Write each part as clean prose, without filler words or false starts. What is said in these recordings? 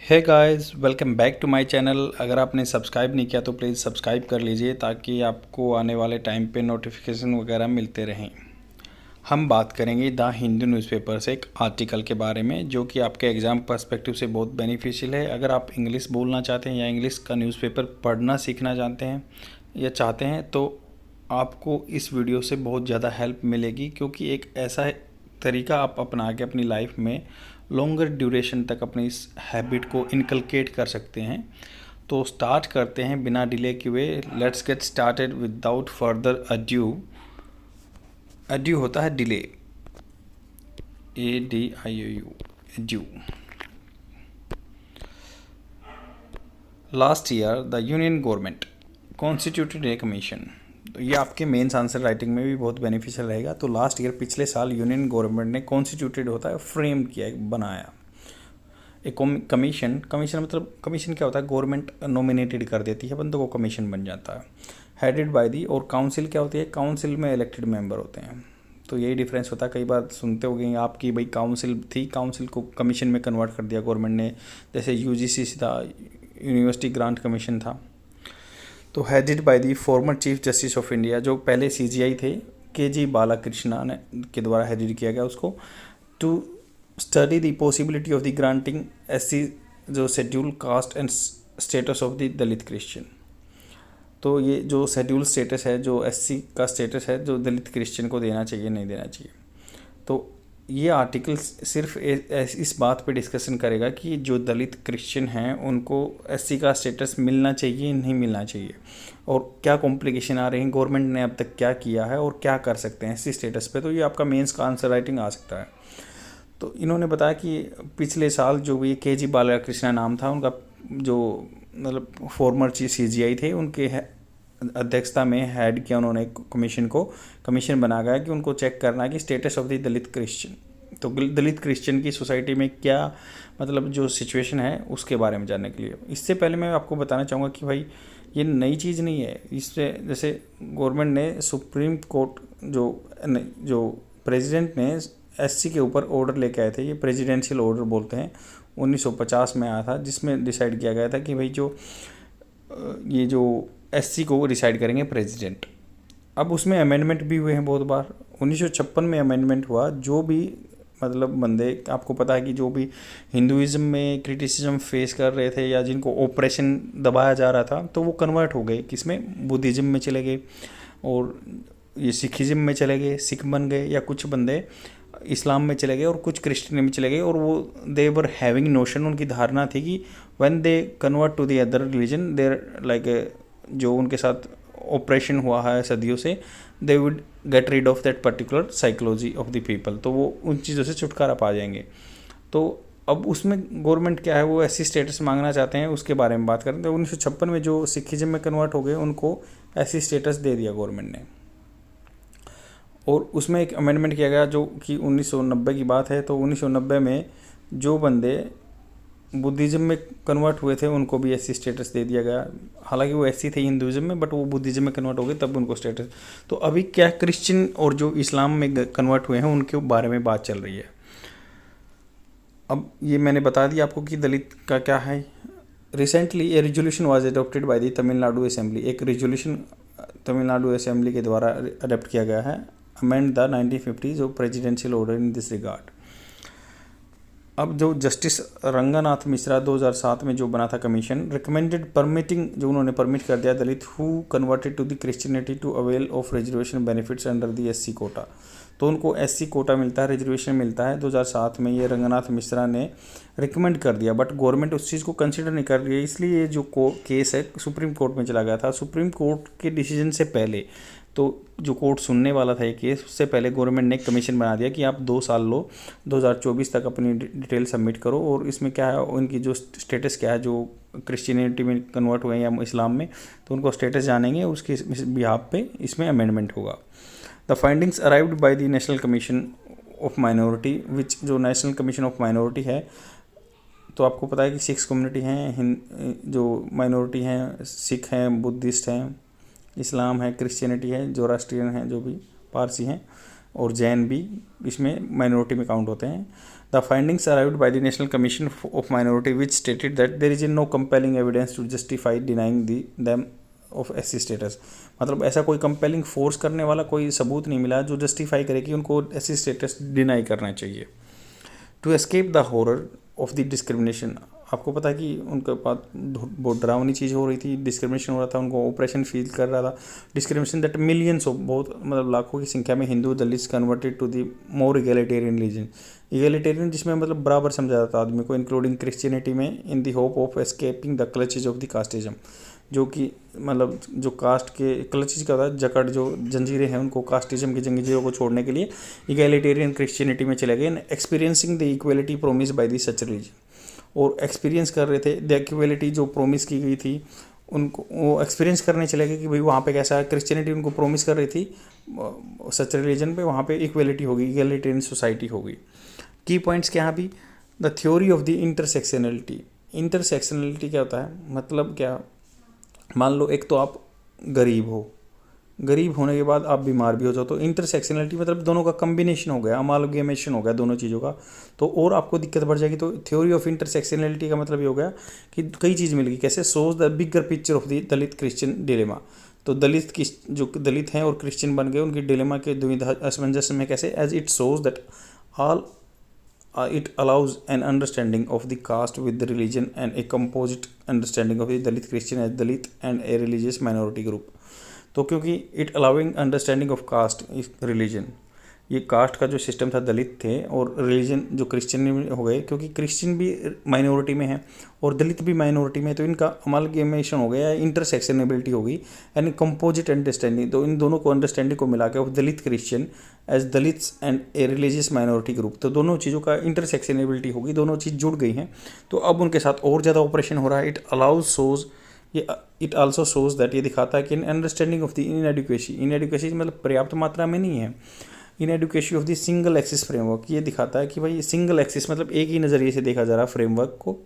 Hey guys, welcome back to my channel. अगर आपने subscribe नहीं किया तो प्लीज़ सब्सक्राइब कर लीजिए ताकि आपको आने वाले टाइम पे नोटिफिकेशन वगैरह मिलते रहें। हम बात करेंगे द हिंदू न्यूज़पेपर से एक आर्टिकल के बारे में जो कि आपके एग्ज़ाम पर्सपेक्टिव से बहुत बेनिफिशियल है। अगर आप इंग्लिश बोलना चाहते हैं या इंग्लिश का न्यूज़पेपर पढ़ना सीखना जानते हैं या चाहते हैं तो आपको इस वीडियो से बहुत ज़्यादा हेल्प मिलेगी, क्योंकि एक ऐसा तरीका आप अपना के अपनी लाइफ में लॉन्गर ड्यूरेशन तक अपनी इस हैबिट को इनकलकेट कर सकते हैं। तो स्टार्ट करते हैं बिना डिले किए। Let's get started without further adieu. Adieu होता है delay, ADIOU, adieu. Last year the union government constituted a commission. तो ये आपके मेंस आंसर राइटिंग में भी बहुत बेनिफिशियल रहेगा। तो लास्ट ईयर पिछले साल यूनियन गवर्नमेंट ने कॉन्स्टिट्यूटेड होता है फ्रेम किया, बनाया एक कमीशन। कमीशन मतलब कमीशन क्या होता है, गवर्नमेंट नॉमिनेटेड कर देती है बंदों को, कमीशन बन जाता है। हेडेड बाय दी, और काउंसिल क्या होती है, काउंसिल में इलेक्टेड मेंबर होते हैं। तो यही डिफरेंस होता है। कई बार सुनते होंगे आपकी भाई काउंसिल थी, काउंसिल को कमीशन में कन्वर्ट कर दिया गवर्नमेंट ने, जैसे UGC था, यूनिवर्सिटी ग्रांट कमीशन था। तो headed by the former chief justice of India, जो पहले CGI थे, KG बालाकृष्णा ने के द्वारा हेडेड किया गया उसको, to study the possibility of the granting SC जो schedule caste and status of the Dalit Christian. तो ये जो शेड्यूल स्टेटस है, जो SC का स्टेटस है, जो दलित क्रिश्चियन को देना चाहिए नहीं देना चाहिए। तो ये आर्टिकल सिर्फ इस बात पे डिस्कशन करेगा कि जो दलित क्रिश्चियन हैं उनको SC का स्टेटस मिलना चाहिए नहीं मिलना चाहिए, और क्या कॉम्प्लिकेशन आ रहे हैं, गवर्नमेंट ने अब तक क्या किया है और क्या कर सकते हैं SC स्टेटस पे। तो ये आपका मेंस का आंसर राइटिंग आ सकता है। तो इन्होंने बताया कि पिछले साल जो भी KG बालाकृष्णा नाम था उनका, जो मतलब फॉर्मर चीफ CGI थे, उनके अध्यक्षता में हेड किया उन्होंने कमीशन बना गया कि उनको चेक करना है कि status of the Dalit Christian. तो दलित क्रिश्चियन की सोसाइटी में क्या मतलब जो सिचुएशन है उसके बारे में जानने के लिए। इससे पहले मैं आपको बताना चाहूँगा कि भाई ये नई चीज़ नहीं है। इससे जैसे गवर्नमेंट ने सुप्रीम कोर्ट जो प्रेसिडेंट ने SC के ऊपर ऑर्डर लेके आए थे, ये प्रेसिडेंशियल ऑर्डर बोलते हैं, 1950 में आया था, जिसमें डिसाइड किया गया था कि भाई ये जो SC को डिसाइड करेंगे प्रेसिडेंट। अब उसमें अमेंडमेंट भी हुए हैं बहुत बार। 1956 में अमेंडमेंट हुआ। जो भी मतलब बंदे, आपको पता है कि जो भी हिंदुइज्म में क्रिटिसिज्म फेस कर रहे थे या जिनको ऑपरेशन दबाया जा रहा था, तो वो कन्वर्ट हो गए, किसमें, बुद्धिज़्म में चले गए, और ये सिखिज़्म में चले गए, सिख बन गए, या कुछ बंदे इस्लाम में चले गए और कुछ क्रिश्चियन में चले गए। और वो दे वर हैविंग नोशन, उनकी धारणा थी कि when they convert to the other religion there like जो उनके साथ ऑपरेशन हुआ है सदियों से, they would get rid of that particular psychology of the people. तो वो उन चीज़ों से छुटकारा पा जाएंगे। तो अब उसमें गवर्नमेंट क्या है, वो ऐसी स्टेटस मांगना चाहते हैं, उसके बारे में बात करें। तो 1956 में जो सिखिज्म में कन्वर्ट हो गए उनको ऐसी स्टेटस दे दिया गवर्नमेंट ने, और उसमें एक अमेंडमेंट किया गया जो कि 1990 की बात है। तो 1990 में जो बंदे बुद्धिज़्म में कन्वर्ट हुए थे उनको भी SC स्टेटस दे दिया गया। हालांकि वो SC थे हिंदुइज्म में, बट वो बुद्धिज़्म में कन्वर्ट हो गए तब उनको स्टेटस। तो अभी क्या क्रिश्चियन और जो इस्लाम में कन्वर्ट हुए हैं उनके बारे में बात चल रही है। अब ये मैंने बता दिया आपको कि दलित का क्या है। Recently A resolution was adopted by the Tamil Nadu assembly. एक रेजोल्यूशन तमिलनाडु असेंबली के द्वारा अडॉप्ट किया गया है, अमेंड द 1950 जो presidential order in this regard. अब जो जस्टिस रंगनाथ मिश्रा 2007 में जो बना था कमीशन, रिकमेंडेड परमिटिंग, जो उन्होंने परमिट कर दिया Dalit who converted to the Christianity to avail of reservation benefits under the SC quota. तो उनको SC कोटा मिलता है, रिजर्वेशन मिलता है। 2007 में ये रंगनाथ मिश्रा ने रिकमेंड कर दिया, बट गवर्नमेंट उस चीज़ को कंसिडर नहीं कर रही है। इसलिए ये जो केस है सुप्रीम कोर्ट में चला गया था। सुप्रीम कोर्ट के डिसीजन से पहले, तो जो कोर्ट सुनने वाला था ये केस, उससे पहले गवर्नमेंट ने कमीशन बना दिया कि आप 2 साल लो, 2024 तक अपनी डिटेल सबमिट करो, और इसमें क्या है, उनकी जो स्टेटस क्या है, जो क्रिश्चियनिटी में कन्वर्ट हुए हैं या इस्लाम में, तो उनको स्टेटस जानेंगे, उसके बिहाफ पे इसमें अमेंडमेंट होगा। The findings arrived by the national commission of minority, which जो नेशनल कमीशन ऑफ माइनॉरिटी है, तो आपको पता है कि 6 कम्युनिटी हैं, जो माइनॉरिटी हैं, सिख हैं, बुद्धिस्ट हैं, इस्लाम है, क्रिश्चियनिटी है, जोरास्ट्रियन है, जो भी पारसी हैं, और जैन भी इसमें माइनॉरिटी में काउंट होते हैं। The findings arrived by the national commission of minority which stated that there is no compelling evidence to justify denying them of SC status. मतलब ऐसा कोई कंपेलिंग फोर्स करने वाला कोई सबूत नहीं मिला जो जस्टिफाई करे कि उनको एससी स्टेटस डिनाई करना चाहिए। To escape the horror of the discrimination, आपको पता है कि उनके पास बहुत डरावनी चीज़ हो रही थी, डिस्क्रिमिनेशन हो रहा था, उनको ऑपरेशन फील कर रहा था, डिस्क्रिमिनेशन दैट मिलियंस ऑफ, बहुत मतलब लाखों की संख्या में Hindu Dalits converted to the more egalitarian religion. Egalitarian जिसमें मतलब बराबर समझा जाता आदमी को, इंक्लूडिंग क्रिश्चियनिटी में, in the hope of escaping the clutches of the casteism, जो कि मतलब जो कास्ट के क्लचेज का था, जकड़ जो जंजीरें हैं उनको कास्टिज्म की जंजीरों को छोड़ने के लिए इगैलिटेरियन क्रिश्चियनिटी में चले गए, experiencing the equality promise by the such religion, और एक्सपीरियंस कर रहे थे द इक्वलिटी जो प्रोमिस की गई थी उनको, वो एक्सपीरियंस करने चले गए कि भाई वहाँ पे कैसा है, क्रिश्चियनिटी उनको प्रोमिस कर रही थी सच रिलीजन पे, वहाँ पे इक्वलिटी होगी, इक्वलिटेरियन सोसाइटी होगी। की पॉइंट्स क्या भी, the theory of the intersectionality. Intersectionality क्या होता है, मतलब क्या, मान लो एक तो आप गरीब हो, गरीब होने के बाद आप बीमार भी हो जाओ, तो इंटरसेक्शनलिटी मतलब दोनों का कम्बिनेशन हो गया, अमालगेमेशन हो गया दोनों चीज़ों का, तो और आपको दिक्कत बढ़ जाएगी। तो थ्योरी ऑफ इंटरसेक्शनलिटी का मतलब ये हो गया कि कई चीज़ मिल गई, कैसे, shows the bigger picture of the Dalit Christian dilemma. तो दलित की जो दलित हैं और क्रिश्चियन बन गए, उनकी डिलेमा के दुविधा असमंजस में कैसे, as it shows that all it allows an understanding of the caste with the religion and a composite understanding of the Dalit Christian as Dalit and a religious minority group। तो क्योंकि it allowing understanding of caste is religion, ये cast का जो system था, दलित थे, और religion जो Christian में हो गए, क्योंकि क्रिश्चियन भी माइनॉरिटी में है और दलित भी माइनॉरिटी में है, तो इनका अमालगेमेशन हो गया, इंटरसेक्शनेबिलिटी होगी एंड कंपोजिट अंडरस्टैंडिंग। तो इन दोनों को अंडरस्टैंडिंग को मिला के of Dalit Christian as Dalits and a religious minority group, तो दोनों चीज़ों का इंटरसेक्शनेबिलिटी होगी, दोनों चीज़ जुड़ गई हैं, तो अब उनके साथ और ज़्यादा ऑपरेशन हो रहा है। इट अलाउज सोज, ये इट आल्सो सोज दैट, ये दिखाता है कि understanding of the inadequacy मतलब पर्याप्त मात्रा में नहीं है, in education of the single axis framework, ये दिखाता है कि भाई सिंगल एक्सिस मतलब एक ही नज़रिए से देखा जा रहा फ्रेमवर्क को,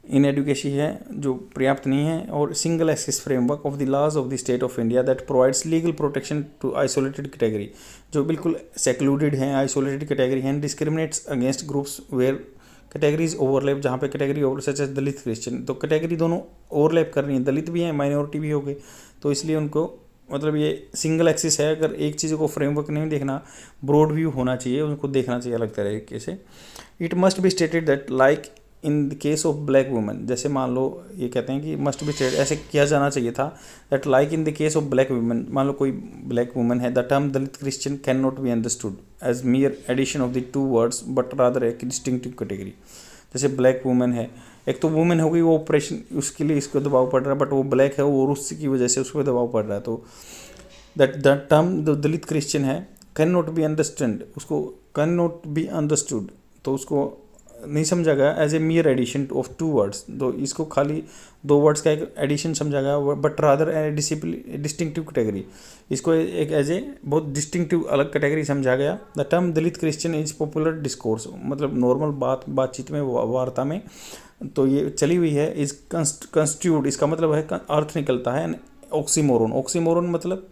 इन एडुकेशन है जो पर्याप्त नहीं है, और single axis framework of the laws of the state of India that provides legal protection to isolated category, जो बिल्कुल सेक्लूडेड हैं, आइसोलेटेड कैटेगरी हैं, discriminates against groups where categories overlap, जहाँ पे category over such as Dalit Christian, तो category दोनों overlap कर रही हैं, दलित भी हैं माइनॉरिटी भी हो गए, तो इसलिए उनको मतलब ये सिंगल एक्सिस है। अगर एक चीज़ को फ्रेमवर्क नहीं देखना, ब्रॉड व्यू होना चाहिए, उनको देखना चाहिए अलग तरीके से। It must be stated that like in the case of black women, जैसे मान लो ये कहते हैं कि मस्ट बी स्टेटेड, ऐसे किया जाना चाहिए था, that like in the case of black women, मान लो कोई ब्लैक वुमेन है, the term Dalit Christian can not be understood as mere addition of the two words but rather a distinctive category. जैसे ब्लैक वुमेन है, एक तो women हो गई, वो ऑपरेशन उसके लिए इसको दबाव पड़ रहा है, बट वो ब्लैक है और उसकी वजह से उस पर दबाव पड़ रहा है, तो दैट द टर्म जो दलित क्रिश्चियन है कैन नॉट बी अंडरस्टैंड, उसको कैन नॉट बी अंडरस्टूड, तो उसको नहीं समझा गया as a mere addition of two words, तो इसको खाली दो वर्ड्स का एक एडिशन समझा गया, but rather a distinctive category, इसको एक एज ए बहुत डिस्टिंक्टिव अलग कैटेगरी समझा गया। The term Dalit Christian is popular discourse, मतलब नॉर्मल बातचीत में, वार्ता में तो ये चली हुई है, इज कंस्टिट्यूट, इसका मतलब है अर्थ निकलता है ऑक्सीमोरन, ऑक्सीमोरन मतलब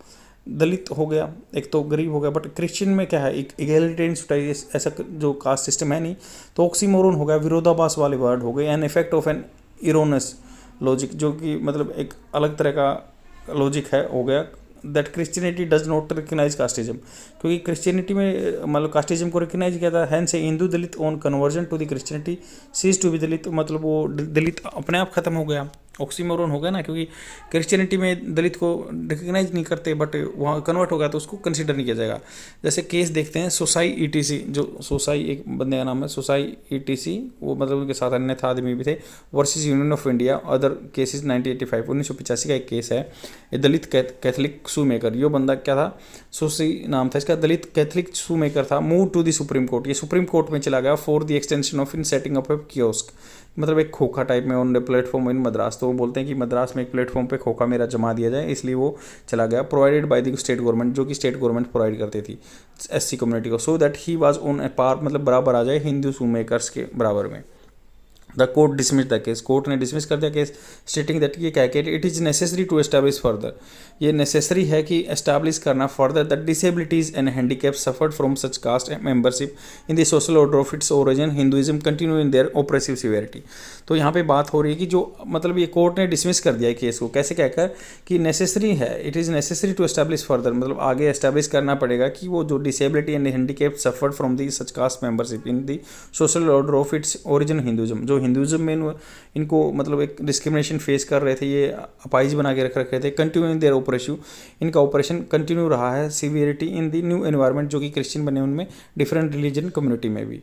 दलित हो गया, एक तो गरीब हो गया, बट क्रिश्चियन में क्या है, एक इगैलिटेरियन सोसाइटी, ऐसा जो कास्ट सिस्टम है नहीं, तो ऑक्सीमोरन हो गया, विरोधाभास वाले वर्ड हो गए, an effect of an erroneous logic, जो कि मतलब एक अलग तरह का लॉजिक है हो गया, that Christianity does not recognise casteism, क्योंकि क्रिश्चियनिटी में मतलब कास्टिज्म को रिकग्नाइज किया था, hence a Hindu Dalit on conversion to the Christianity ceases to be Dalit, मतलब वो दलित अपने आप खत्म हो गया, ऑक्सीमोरन हो गया ना, क्योंकि क्रिश्चियनिटी में दलित को रिकग्नाइज नहीं करते, बट वहाँ कन्वर्ट हो गया तो उसको कंसिडर नहीं किया जाएगा। जैसे केस देखते हैं सोसाई ईटीसी, जो सोसाई एक बंदे का नाम है सोसाई ईटीसी, वो मतलब उनके साथ अन्य आदमी भी थे, versus union of India other cases 1985, 1985 का एक केस है, ये दलित कैथलिक शू मेकर, ये बंदा क्या था, सोसी नाम था इसका, दलित कैथलिक शू मेकर था, move to the supreme court, ये सुप्रीम कोर्ट में चला गया for the extension of in setting up a kiosk, मतलब एक खोखा टाइप में ऑन प्लेटफॉर्म इन मद्रास, तो वो बोलते हैं कि मद्रास में एक प्लेटफॉर्म पे खोखा मेरा जमा दिया जाए, इसलिए वो चला गया, provided by the state government, जो कि स्टेट गवर्नमेंट प्रोवाइड करती थी एससी कम्युनिटी को, so that he was on a par, मतलब बराबर आ जाए हिंदू शू मेकर्स के बराबर में। The court dismiss the case, court ने डिसमिस कर दिया केस, स्टेटिंग दैट ये क्या है कि it is necessary to establish further, ये नेसेसरी है कि एस्टैब्लिश करना further that disabilities and handicap suffered from such caste membership in the social order of its origin Hinduism continue in their oppressive severity. तो यहाँ पे बात हो रही है कि जो मतलब ये कोर्ट ने डिसमिस कर दिया है केस को, कैसे कहकर कि नेसेसरी है, it is necessary to establish further, मतलब आगे एस्टैब्लिश करना पड़ेगा कि वो जो disability and handicap suffered from the such caste membership in the social order of its origin Hinduism, जो हिंदुइज्म में इनको मतलब एक डिस्क्रिमिनेशन फेस कर रहे थे, ये अपाइज बना के रख रखे थे, कंटिन्यू इन देयर ऑपरेशन, इनका ऑपरेशन कंटिन्यू रहा है, सीवियरिटी इन दी न्यू एनवायरनमेंट, जो कि क्रिश्चियन बने उनमें, डिफरेंट रिलीजन कम्युनिटी में भी।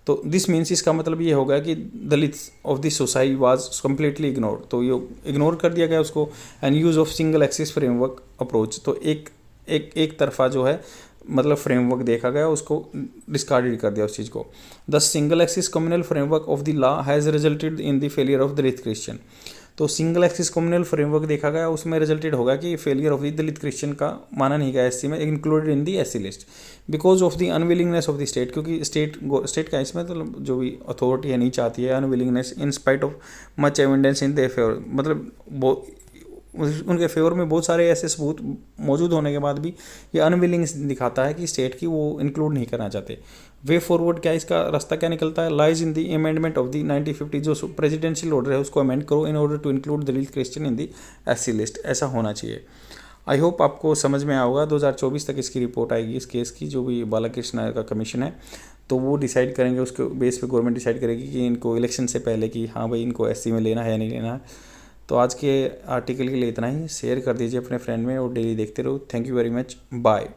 तो दिस मीन्स इसका मतलब ये होगा कि Dalits of this society was completely ignored, तो ये इग्नोर कर दिया गया उसको, and use of single axis framework approach, तो एक तरफा जो है मतलब फ्रेमवर्क देखा गया, उसको डिस्कार्डेड कर दिया उस चीज़ को। The single axis communal framework of the law has resulted in the failure of Dalit Christian, तो सिंगल एक्सिस कम्युनल फ्रेमवर्क देखा गया, उसमें रिजल्टेड होगा कि failure of the Dalit Christian का माना नहीं गया एससी में, included in the SC list, because of the unwillingness of the state, क्योंकि स्टेट का इसमें तो जो भी अथॉरिटी है नहीं चाहती है, unwillingness in spite of much evidence in their favour, मतलब उनके फेवर में बहुत सारे ऐसे सबूत मौजूद होने के बाद भी ये अनविलिंग दिखाता है कि स्टेट की वो इंक्लूड नहीं करना चाहते। वे फॉरवर्ड क्या, इसका रास्ता क्या निकलता है, lies in the amendment of the 1950, जो प्रेसिडेंशियल ऑर्डर है उसको अमेंड करो in order to include Dalit Christian in the SC list, ऐसा होना चाहिए। आई होप आपको समझ में आया होगा। 2024 तक इसकी रिपोर्ट आएगी इस केस की, जो भी बालाकृष्ण का कमीशन है, तो वो डिसाइड करेंगे, उसके बेस पे गवर्नमेंट डिसाइड करेगी कि इनको इलेक्शन से पहले कि हाँ भाई इनको एससी में लेना है या नहीं लेना है। तो आज के आर्टिकल के लिए इतना ही, शेयर कर दीजिए अपने फ्रेंड में और डेली देखते रहो। Thank you very much, bye.